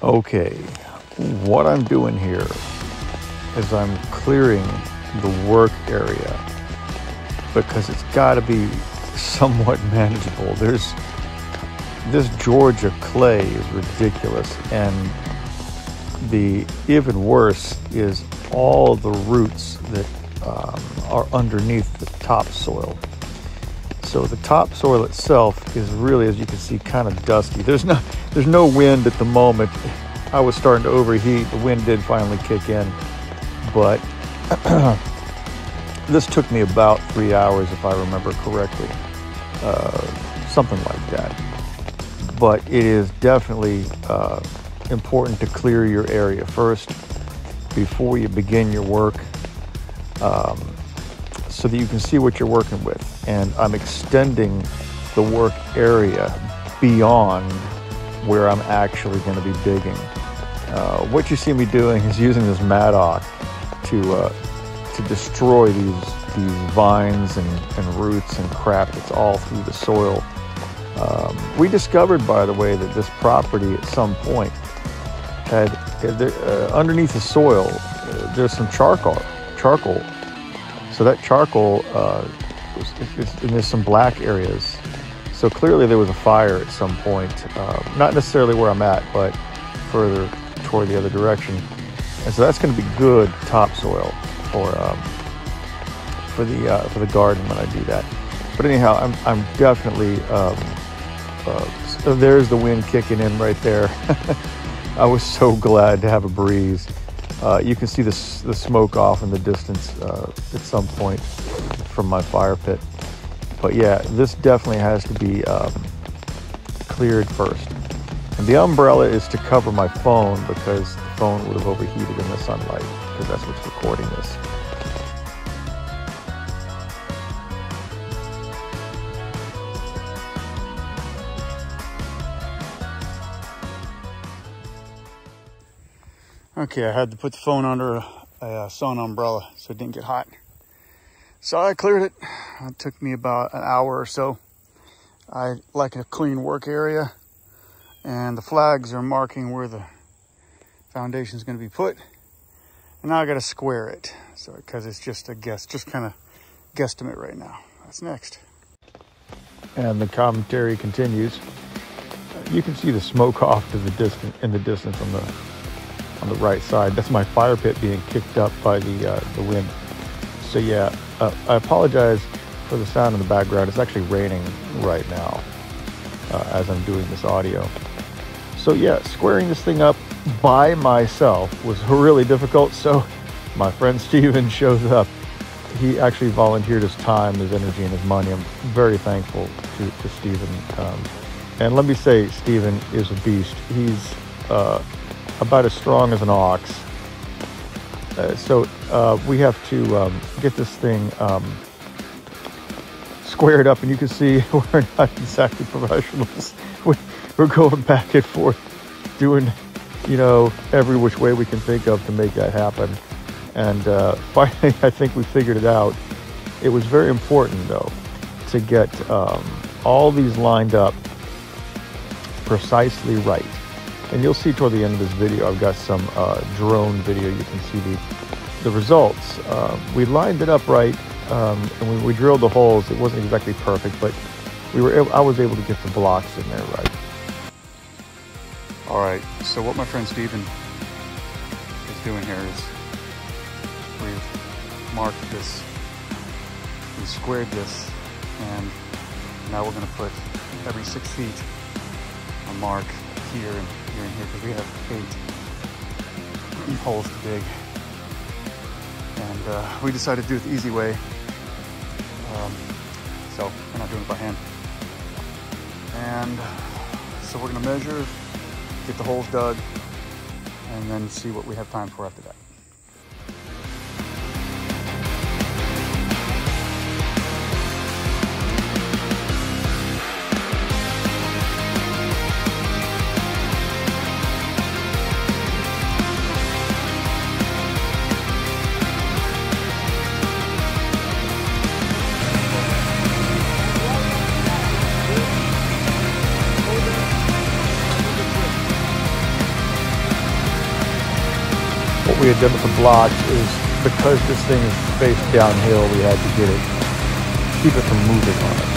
Okay, what I'm doing here is I'm clearing the work area because it's got to be somewhat manageable. This Georgia clay is ridiculous, and the even worse is all the roots that are underneath the topsoil. So the topsoil itself is really, as you can see, kind of dusty. There's no wind at the moment. I was starting to overheat. The wind did finally kick in, but this took me about 3 hours, if I remember correctly, something like that. But it is definitely important to clear your area first before you begin your work, so that you can see what you're working with. And I'm extending the work area beyond where I'm actually going to be digging. What you see me doing is using this mattock to destroy these vines and roots and crap that's all through the soil. We discovered, by the way, that this property at some point had underneath the soil there's some charcoal. So that charcoal, and there's some black areas. So clearly there was a fire at some point, not necessarily where I'm at, but further toward the other direction. And so that's going to be good topsoil for the garden when I do that. But anyhow, I'm definitely there's the wind kicking in right there. I was so glad to have a breeze. You can see the smoke off in the distance at some point from my fire pit. But yeah, this definitely has to be cleared first. And the umbrella is to cover my phone because the phone would have overheated in the sunlight, because that's what's recording this. Okay, I had to put the phone under a sun umbrella so it didn't get hot. So I cleared it. It took me about an hour or so. I like a clean work area, and the flags are marking where the foundation is going to be put. And now I got to square it, so because it's just a guess, just kind of guesstimate right now. That's next. And the commentary continues. You can see the smoke off to the distance, in the distance on the right side. That's my fire pit being kicked up by the wind. So yeah, I apologize for the sound in the background. It's actually raining right now as I'm doing this audio. So yeah, squaring this thing up by myself was really difficult. So my friend Steven shows up. He actually volunteered his time, his energy, and his money. I'm very thankful to Steven. And let me say, Steven is a beast. He's about as strong as an ox. So we have to get this thing squared up, and you can see we're not exactly professionals. We're going back and forth, doing, every which way we can think of to make that happen. And finally, I think we figured it out. It was very important, though, to get all these lined up precisely right. And you'll see toward the end of this video, I've got some drone video. You can see the results. We lined it up right, and when we drilled the holes, it wasn't exactly perfect, but I was able to get the blocks in there right. All right, so what my friend Steven is doing here is we've marked this, we squared this, and now we're gonna put every 6 feet a mark here and here and here, because we have 8 holes to dig. And we decided to do it the easy way. So we're not doing it by hand. And so we're gonna measure, get the holes dug, and then see what we have time for after that. we had done with the blocks is because this thing is faced downhill, we had to keep it from moving on it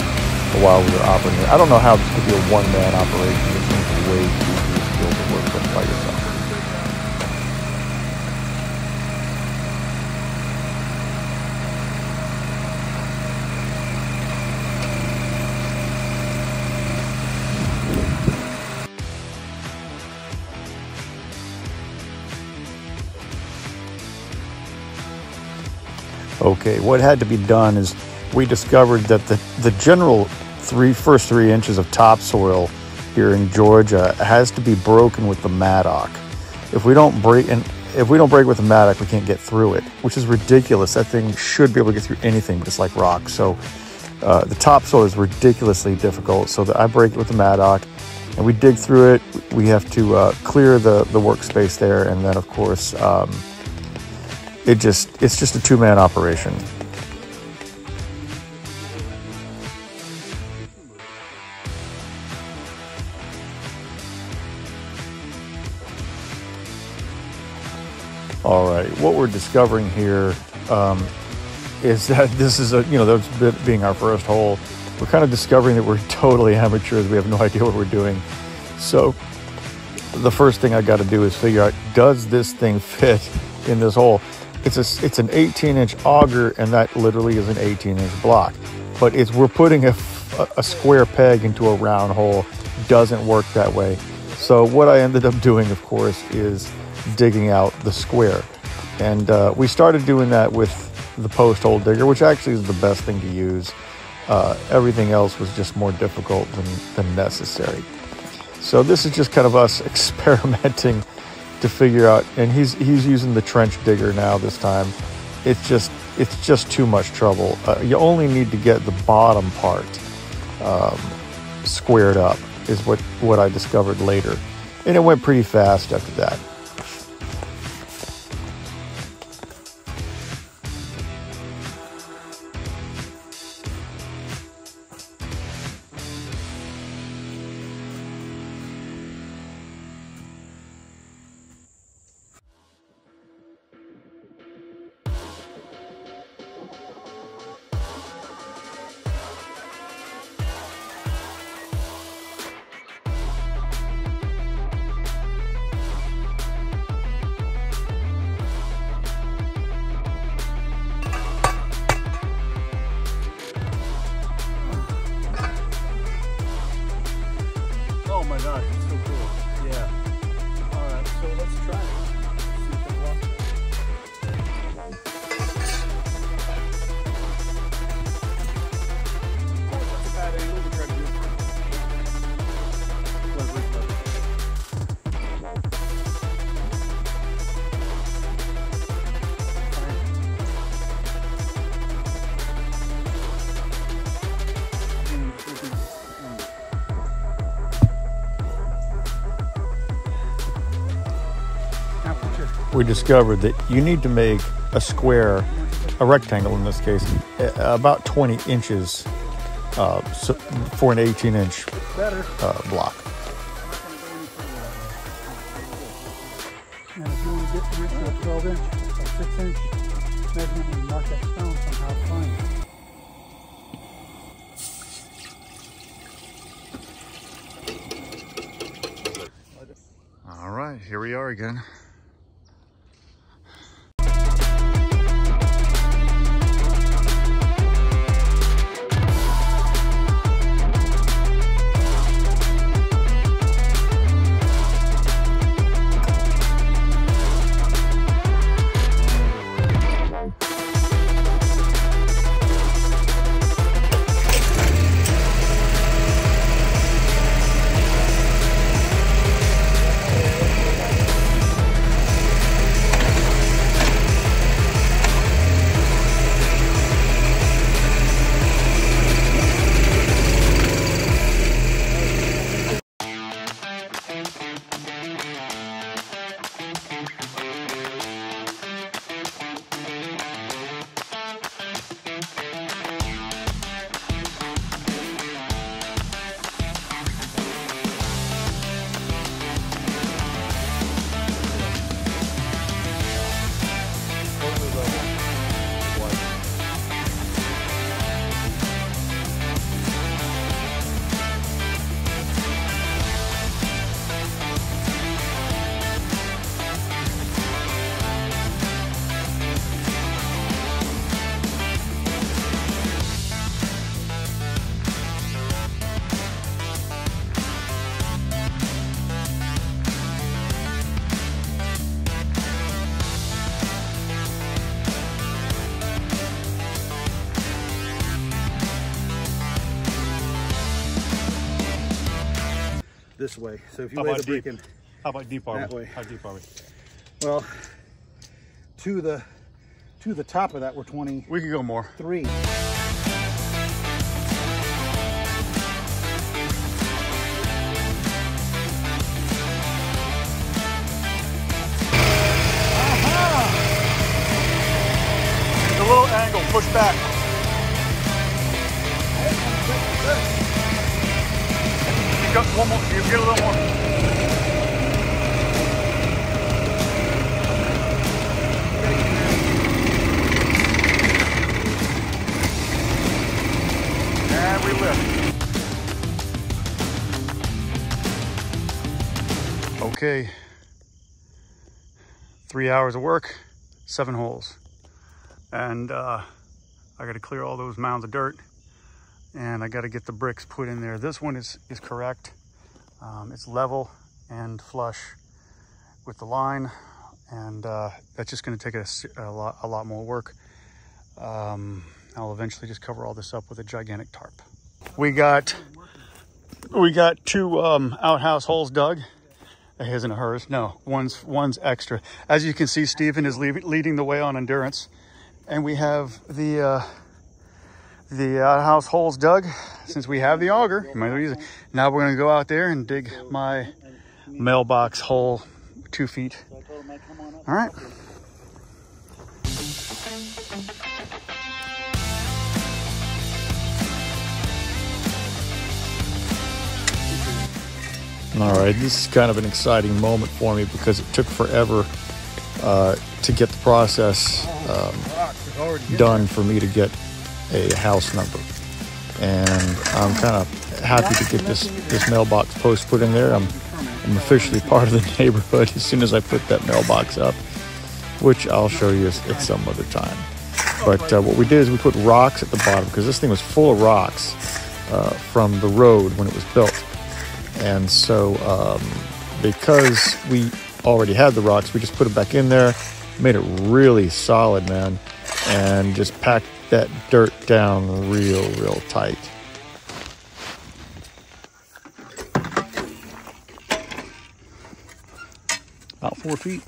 while we were operating it. I don't know how this could be a one-man operation. This seems way too skilled to work with by yourself. Okay, what had to be done is we discovered that the general first 3 inches of topsoil here in Georgia has to be broken with the mattock. If we don't break with the mattock, we can't get through it, which is ridiculous. That thing should be able to get through anything, but it's like rock. So the topsoil is ridiculously difficult. So I break it with the mattock, and we dig through it. We have to clear the workspace there, and then of course it's just a 2-man operation. All right, what we're discovering here is that this is being our first hole. We're kind of discovering that we're totally amateurs. We have no idea what we're doing. So the first thing I got to do is figure out, does this thing fit in this hole? It's an 18-inch auger, and that literally is an 18-inch block. But we're putting a square peg into a round hole. Doesn't work that way. So what I ended up doing, of course, is digging out the square. And we started doing that with the post hole digger, which actually is the best thing to use. Everything else was just more difficult than necessary. So this is just kind of us experimenting to figure out, and he's using the trench digger now this time. It's just too much trouble. You only need to get the bottom part squared up, is what I discovered later. And it went pretty fast after that. Oh my gosh, it's so cool. Yeah. All right, so let's try it. See if it works. Of course, that's a bad angle to try to do it. We discovered that you need to make a square, a rectangle in this case, about 20 inches for an 18-inch block. And if you want to get your 12-inch or 6-inch measurement and mark that stone somehow, fine. All right, here we are again. this way. So if you How lay about the brick deep? in How about deep are that we? way. How deep are we? Well, to the top of that, we're 23. We could go more. A little angle, push back. You got one more, you get a little more. And we lift. Okay. 3 hours of work, 7 holes. And I got to clear all those mounds of dirt, and I got to get the bricks put in there. This one is correct. It's level and flush with the line, and that's just going to take a lot more work. I'll eventually just cover all this up with a gigantic tarp. We got 2 outhouse holes dug. His and hers. No, one's extra. As you can see, Stephen is leading the way on endurance. And we have the outhouse holes dug. Since we have the auger, you might as well use it. Now we're gonna go out there and dig my mailbox hole 2 feet. All right. All right, this is kind of an exciting moment for me because it took forever to get the process done for me to get a house number. And I'm kind of happy to get this mailbox post put in there. I'm officially part of the neighborhood as soon as I put that mailbox up, which I'll show you at some other time. But what we did is we put rocks at the bottom because this thing was full of rocks from the road when it was built. And so because we already had the rocks, we just put it back in there, made it really solid, man, and just packed that dirt down real tight. About 4 feet.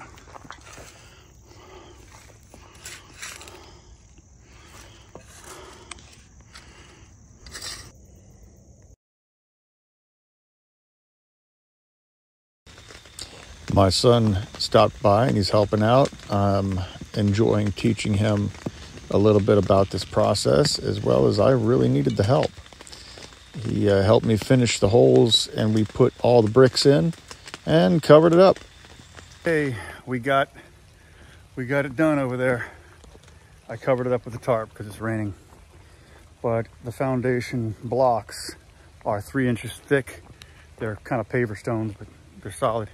My son stopped by and he's helping out. I'm enjoying teaching him a little bit about this process, as well as I really needed the help. He helped me finish the holes, and we put all the bricks in and covered it up. Hey, we got it done over there. I covered it up with a tarp because it's raining. But the foundation blocks are 3 inches thick. They're kind of paver stones, but they're solid.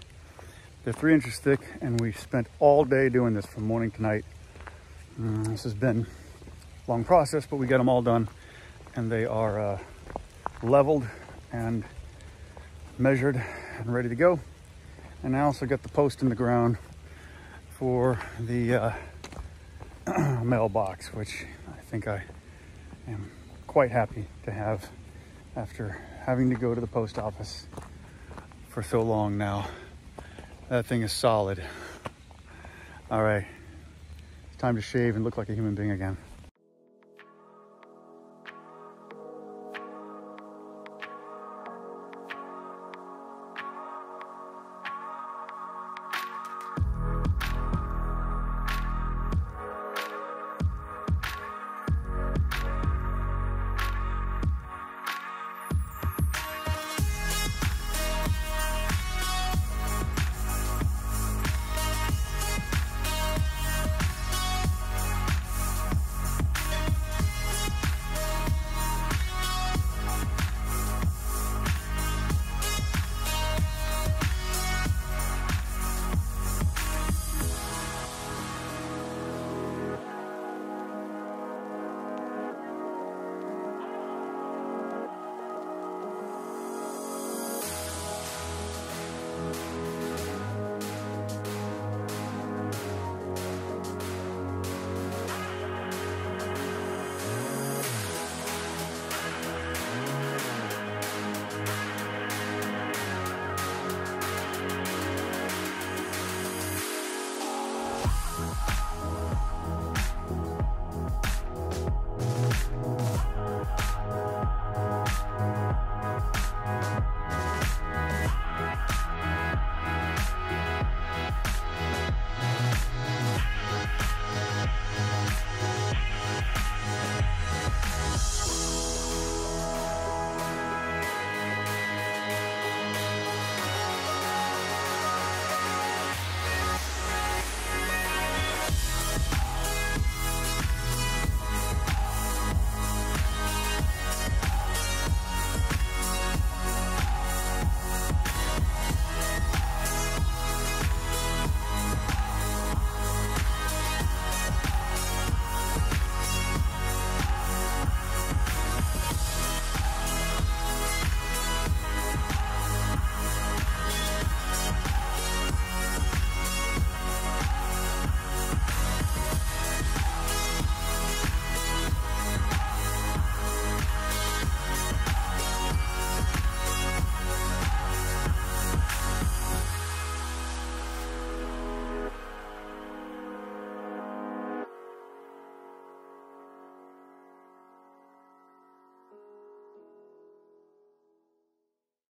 They're 3 inches thick, and we spent all day doing this from morning to night. This has been a long process, but we got them all done, and they are leveled and measured and ready to go. And I also got the post in the ground for the mailbox, which I think I am quite happy to have after having to go to the post office for so long now. That thing is solid. All right, it's time to shave and look like a human being again.